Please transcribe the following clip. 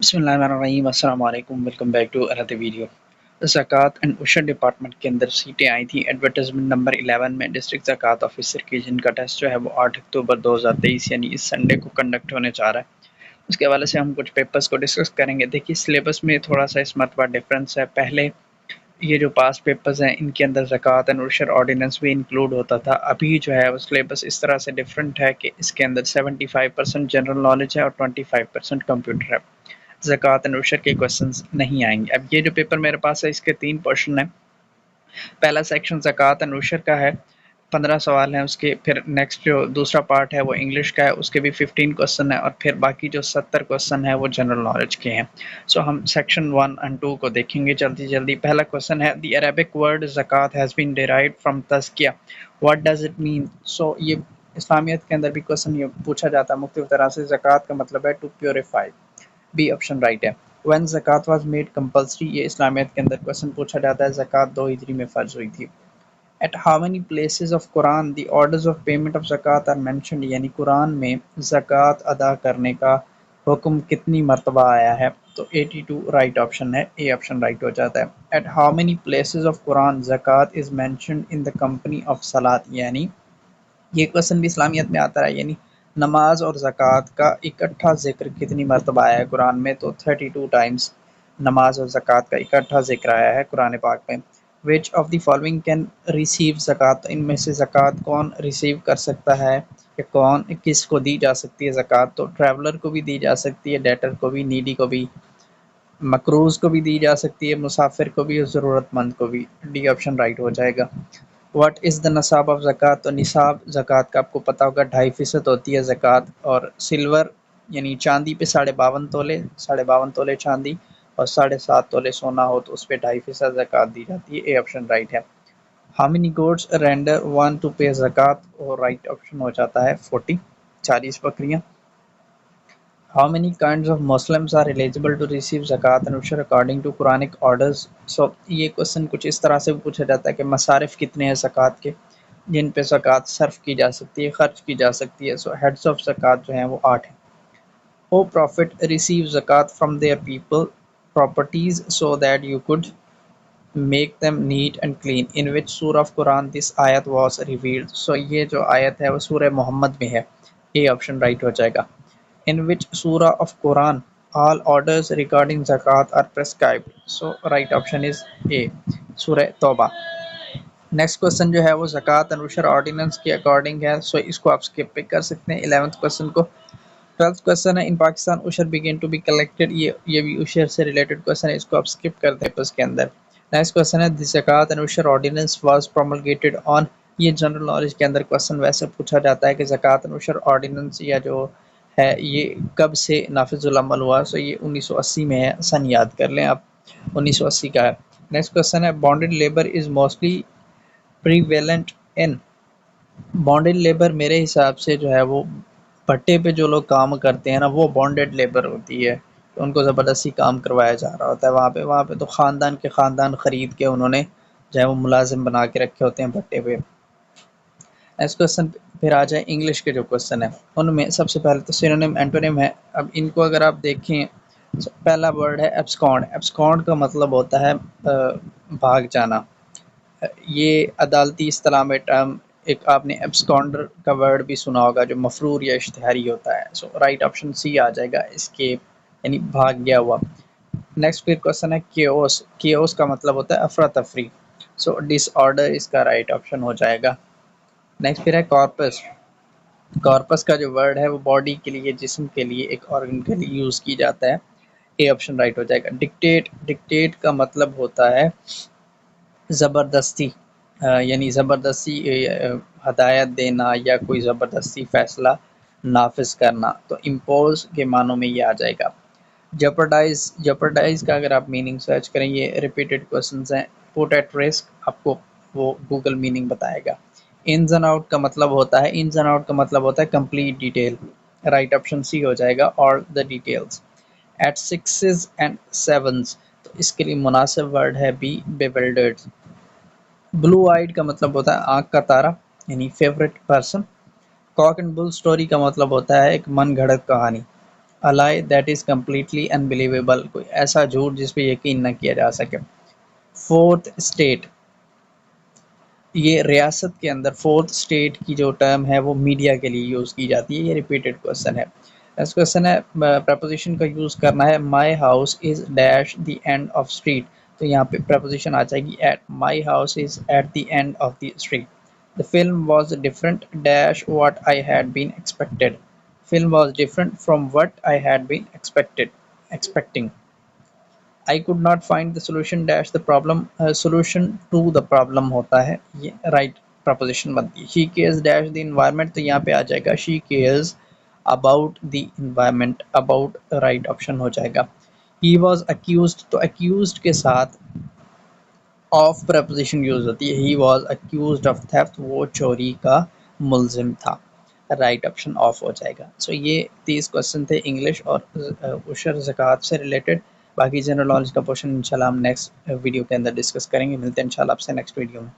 बिस्मिल्लाहिर्रहमानिर्रहीम अस्सलाम वालेकुम welcome back to another video. ज़कात एंड उशर डिपार्टमेंट के अंदर सीटें आई थी एडवर्टाइजमेंट नंबर 11 में डिस्ट्रिक्ट ज़कात ऑफिसर की, जिनका टेस्ट जो है वो 8 अक्टूबर 2023 यानी इस संडे को कंडक्ट होने जा रहा है। उसके हवाले से हम कुछ पेपर्स को डिस्कस करेंगे। देखिए सिलेबस में थोड़ा सा इस मरतबा डिफरेंस है। पहले ये जो पास पेपर्स हैं इनके अंदर ज़कात एंड उशर ऑर्डिनेंस भी इंक्लूड होता था। अभी जो है वो सिलेबस इस तरह से डिफरेंट है कि इसके अंदर 75% जनरल नॉलेज है और 25% कंप्यूटर है। ज़कात एंड उशर के क्वेश्चंस नहीं आएंगे। अब ये जो पेपर मेरे पास है इसके 3 पोर्शन है। पहला सेक्शन ज़कात एंड उशर का है, 15 सवाल हैं उसके। फिर नेक्स्ट जो दूसरा पार्ट है वो इंग्लिश का है, उसके भी 15 क्वेश्चन है। और फिर बाकी जो 70 क्वेश्चन है वो जनरल नॉलेज के हैं। सो हम सेक्शन 1 एंड 2 को देखेंगे जल्दी जल्दी। पहला क्वेश्चन है, द अरेबिक वर्ड ज़कात हैज़ बीन डिराइव्ड फ्रॉम तज़किया, what does it mean. So ये इस्लामियत के अंदर भी क्वेश्चन ये पूछा जाता है मुख्तलिफ तरह से। ज़कात का मतलब है to purify, B option right है। व्हेन ज़कात वाज मेड कंपल्सरी, ये इस्लामियत के अंदर क्वेश्चन पूछा जाता है। ज़कात 2 हिजरी में फ़र्ज हुई थी। At how many places of Quran the orders of payment of ज़कात आर मेंशन्ड, यानी कुरान में ज़कात अदा करने का हुक्म कितनी मरतबा आया है। तो 82 राइट ऑप्शन है, ए ऑप्शन राइट हो जाता है। At how many places of Quran ज़कात is mentioned in the company of सलात, यानी ये क्वेश्चन भी इस्लामियत में आता है, यानी नमाज और ज़कात का इकट्ठा जिक्र कितनी मरतबा आया है कुरान में। तो 32 टाइम्स नमाज और ज़कात का इकट्ठा जिक्र आया है कुरान पाक में। Which of the following can receive ज़कात, इनमें से ज़कात कौन रिसीव कर सकता है या कौन किसको दी जा सकती है ज़कात। तो ट्रैवलर को भी दी जा सकती है, डेटर को भी, नीडी को भी, मकरूज़ को भी दी जा सकती है, मुसाफिर को भी और ज़रूरतमंद को भी। डी ऑप्शन राइट हो जाएगा। व्हाट इज़ द नसाब ऑफ ज़कात, तो निसाब ज़कात का आपको पता होगा 2.5% होती है ज़कात। और सिल्वर यानी चांदी पे 52.5 तोले चांदी और 7.5 तोले सोना हो तो उस पर 2.5% ज़कात दी जाती है। ए ऑप्शन राइट है। How many goats render one two पे ज़कात, और राइट ऑप्शन हो जाता है 40, 40 बकरियाँ। How many kinds of Muslims are eligible to receive zakat and ushur according to Quranic orders? So ये क्वेश्चन कुछ इस तरह से पूछा जाता है कि मसारिफ कितने हैं ज़कात के जिन पे ज़कात सर्फ की जा सकती है, खर्च की जा सकती है। सो हेड्स ऑफ ज़कात जो हैं वो 8 हैं। O Prophet, receive zakat from their people properties so that you could make them neat and clean. In which surah of Quran this ayat was revealed? So ये जो आयत है वो सूरह मोहम्मद में है। ए ऑप्शन राइट हो जाएगा। In which surah of Quran all orders regarding zakat are prescribed? So right option is A, surah Tawbah. Next question जो है वो ज़कात एंड उशर ऑर्डिनेंस के अकॉर्डिंग है। सो इसको आप स्किप भी कर सकते हैं 11th क्वेश्चन को। 12th क्वेश्चन है, इन पाकिस्तान उशर बिगिन टू बी कलेक्टेड, ये भी उशर से रिलेटेड क्वेश्चन है, इसको आप स्किप कर दें इसके अंदर। नेक्स्ट क्वेश्चन है, the Zakat and Ushr ordinance was promulgated on, ये जनरल नॉलेज के अंदर क्वेश्चन वैसे पूछा जाता है कि ज़कात एंड उशर ऑर्डिनेंस या जो है ये कब से नाफिजुल अमल हुआ। सो ये 1980 में है, सन याद कर लें आप, 1980 का है। नेक्स्ट क्वेश्चन है, bonded labour is mostly prevalent in, bonded labour मेरे हिसाब से जो है वो भट्टे पे जो लोग काम करते हैं ना वो बॉन्डेड लेबर होती है। तो उनको ज़बरदस्ती काम करवाया जा रहा होता है वहाँ पे तो ख़ानदान के ख़ानदान ख़रीद के उन्होंने जो है वो मुलाजिम बना के रखे होते हैं भट्टे पे। नेक्स्ट क्वेश्चन फिर आ जाए इंग्लिश के जो क्वेश्चन है उनमें सबसे पहले तो सिनोनिम एंटोनिम है। अब इनको अगर आप देखें तो पहला वर्ड है एब्सकॉन्ड। एब्सकॉन्ड का मतलब होता है भाग जाना। ये अदालती इस्तिलाह में टर्म एक आपने एब्सकॉन्डर का वर्ड भी सुना होगा जो मफरूर या इश्तिहारी होता है। सो राइट ऑप्शन सी आ जाएगा इसके, यानी भाग गया हुआ। नेक्स्ट फिर क्वेश्चन है केओस। केओस का मतलब होता है अफरा तफरी। सो डिसऑर्डर इसका राइट ऑप्शन हो जाएगा। नेक्स्ट फिर है कॉर्पस। कॉर्पस का जो वर्ड है वो बॉडी के लिए, जिस्म के लिए, एक ऑर्गन के लिए यूज़ की जाता है। ए ऑप्शन राइट हो जाएगा। डिक्टेट। डिक्टेट का मतलब होता है ज़बरदस्ती, यानी ज़बरदस्ती हदायत देना या कोई ज़बरदस्ती फ़ैसला नाफिज करना। तो इम्पोज के मानों में ये आ जाएगा। जपर्डाइज। जपर्डाइज का अगर आप मीनिंग सर्च करें, ये रिपीटेड क्वेश्चंस हैं। पुट एट रिस्क, आपको वो गूगल मीनिंग बताएगा। इन्स एंड आउट का मतलब होता है, इन्स एंड आउट का मतलब होता है complete detail. Right option C हो जाएगा, all the details. At sixes and sevens, तो इसके लिए मुनासिब वर्ड है बी, बेविल्डर्ड। ब्लू आइड का मतलब होता है आँख का तारा, यानी favourite person. Cock and bull story का मतलब होता है एक मन घड़त कहानी। A lie that is completely unbelievable, कोई ऐसा झूठ जिस पे यकीन न किया जा सके। फोर्थ स्टेट, ये रियासत के अंदर फोर्थ स्टेट की जो टर्म है वो मीडिया के लिए यूज़ की जाती है। ये रिपीटेड क्वेश्चन है। नेक्स्ट क्वेश्चन है, प्रपोजिशन का यूज़ करना है। My house is dash the end of street, तो यहाँ पे प्रपोजिशन आ जाएगी at. My house is at the end of the street. The film was different dash what I had been expected, film was different from what I had been expecting. I could not find the solution dash the problem, solution to the problem होता है, ये right preposition बनती है। She cares dash the environment, तो यहाँ पे आ जाएगा she cares about the environment, about right option हो जाएगा। ही वॉज अक्यूज्ड, तो अक्यूज्ड के साथ ऑफ प्रपोजिशन यूज होती है। He was accused of theft, वो चोरी का मुलजिम था, राइट ऑप्शन ऑफ हो जाएगा। सो ये 30 क्वेश्चन थे इंग्लिश और उशर ज़कात से रिलेटेड। बाकी जनरल नॉलेज का पोर्शन इंशाल्लाह हम नेक्स्ट वीडियो के अंदर डिस्कस करेंगे। मिलते हैं इंशाल्लाह आपसे नेक्स्ट वीडियो में।